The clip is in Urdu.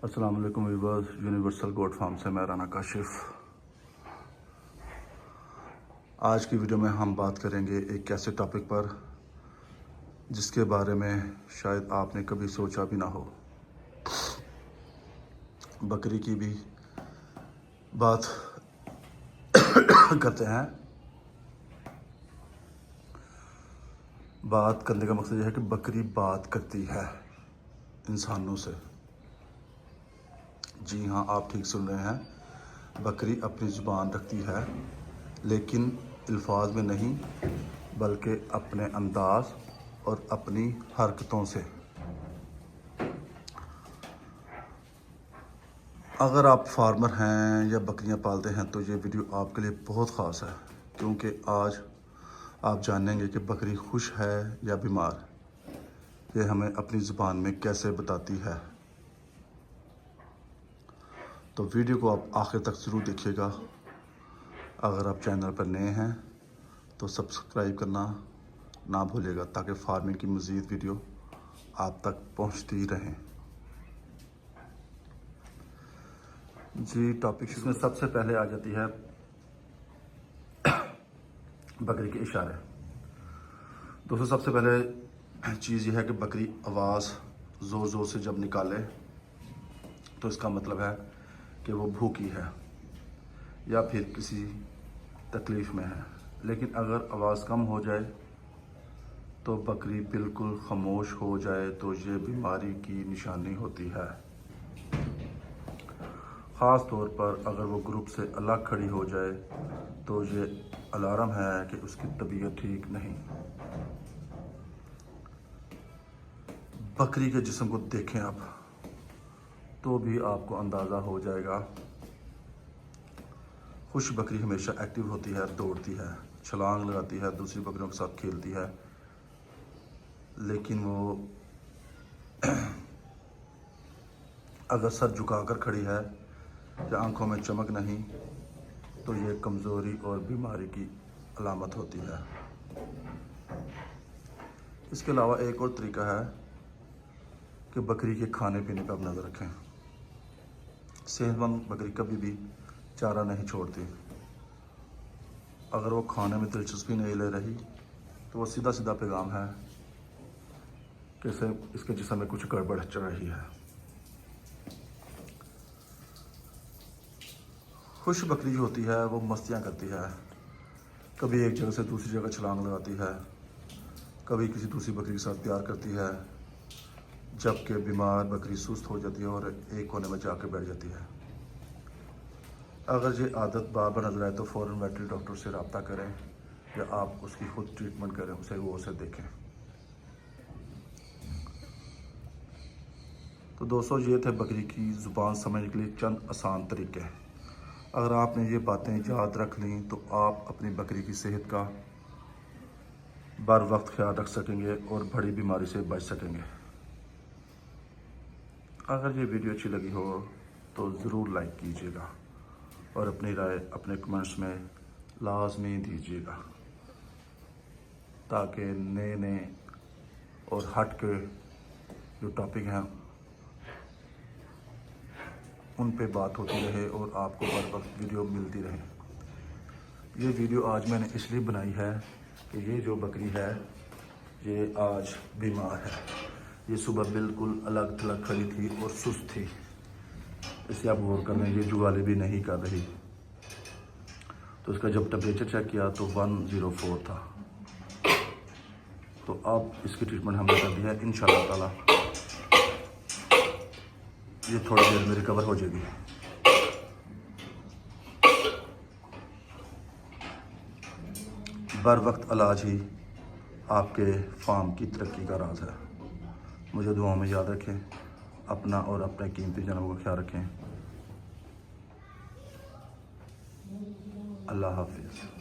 السلام علیکم ویورز، یونیورسل گوٹ فارم سے میں رانا کاشف۔ آج کی ویڈیو میں ہم بات کریں گے ایک ایسے ٹاپک پر جس کے بارے میں شاید آپ نے کبھی سوچا بھی نہ ہو۔ بکری کی بھی بات کرتے ہیں۔ بات کرنے کا مقصد یہ ہے کہ بکری بات کرتی ہے انسانوں سے۔ جی ہاں، آپ ٹھیک سن رہے ہیں، بکری اپنی زبان رکھتی ہے، لیکن الفاظ میں نہیں بلکہ اپنے انداز اور اپنی حرکتوں سے۔ اگر آپ فارمر ہیں یا بکریاں پالتے ہیں تو یہ ویڈیو آپ کے لیے بہت خاص ہے، کیونکہ آج آپ جانیں گے کہ بکری خوش ہے یا بیمار، یہ ہمیں اپنی زبان میں کیسے بتاتی ہے۔ تو ویڈیو کو آپ آخر تک ضرور دیکھیے گا۔ اگر آپ چینل پر نئے ہیں تو سبسکرائب کرنا نہ بھولیے گا تاکہ فارمنگ کی مزید ویڈیو آپ تک پہنچتی رہیں۔ جی، ٹاپک اس میں سب سے پہلے آ جاتی ہے بکری کے اشارے۔ دوستوں، سب سے پہلے چیز یہ ہے کہ بکری آواز زور زور سے جب نکالے تو اس کا مطلب ہے کہ وہ بھوکی ہے یا پھر کسی تکلیف میں ہے۔ لیکن اگر آواز کم ہو جائے تو بکری بالکل خاموش ہو جائے تو یہ بیماری کی نشانی ہوتی ہے۔ خاص طور پر اگر وہ گروپ سے الگ کھڑی ہو جائے تو یہ الارم ہے کہ اس کی طبیعت ٹھیک نہیں۔ بکری کے جسم کو دیکھیں آپ تو بھی آپ کو اندازہ ہو جائے گا۔ خوش بکری ہمیشہ ایکٹیو ہوتی ہے، دوڑتی ہے، چھلانگ لگاتی ہے، دوسری بکریوں کے ساتھ کھیلتی ہے، لیکن وہ اگر سر جھکا کر کھڑی ہے یا آنکھوں میں چمک نہیں تو یہ کمزوری اور بیماری کی علامت ہوتی ہے۔ اس کے علاوہ ایک اور طریقہ ہے کہ بکری کے کھانے پینے پر آپ نظر رکھیں۔ صحت مند بکری کبھی بھی چارہ نہیں چھوڑتی۔ اگر وہ کھانے میں دلچسپی نہیں لے رہی تو وہ سیدھا سیدھا پیغام ہے کہ اس کے جسم میں کچھ گڑبڑ چل رہی ہے۔ خوش بکری جو ہوتی ہے وہ مستیاں کرتی ہے، کبھی ایک جگہ سے دوسری جگہ چھلانگ لگاتی ہے، کبھی کسی دوسری بکری کے ساتھ پیار کرتی ہے، جبکہ بیمار بکری سست ہو جاتی ہے اور ایک کونے میں جا کے بیٹھ جاتی ہے۔ اگر یہ عادت بار بار نظر آئے تو فوراً ویٹری ڈاکٹر سے رابطہ کریں یا آپ اس کی خود ٹریٹمنٹ کریں، اسے دیکھیں۔ تو دوستو، یہ تھے بکری کی زبان سمجھنے کے لیے چند آسان طریقے۔ اگر آپ نے یہ باتیں یاد رکھ لیں تو آپ اپنی بکری کی صحت کا بر وقت خیال رکھ سکیں گے اور بڑی بیماری سے بچ سکیں گے۔ اگر یہ ویڈیو اچھی لگی ہو تو ضرور لائک کیجیے گا اور اپنی رائے اپنے کمنٹس میں لازمی دیجیے گا تاکہ نئے اور ہٹ کے جو ٹاپک ہیں ان پہ بات ہوتی رہے اور آپ کو بر وقت ویڈیو ملتی رہے۔ یہ ویڈیو آج میں نے اس لیے بنائی ہے کہ یہ جو بکری ہے یہ آج بیمار ہے۔ یہ صبح بالکل الگ تھلگ کھڑی تھی اور سست تھی۔ اسے آپ غور کر لیں، یہ جوالی بھی نہیں کر رہی۔ تو اس کا جب ٹمپریچر چیک کیا تو 104 تھا۔ تو اب اس کی ٹریٹمنٹ ہم نے کر دی ہے، انشاءاللہ تعالی یہ تھوڑی دیر میں ریکور ہو جائے گی۔ بر وقت علاج ہی آپ کے فارم کی ترقی کا راز ہے۔ مجھے دعاؤں میں یاد رکھیں، اپنا اور اپنے قیمتی جانوروں کا خیال رکھیں۔ اللہ حافظ۔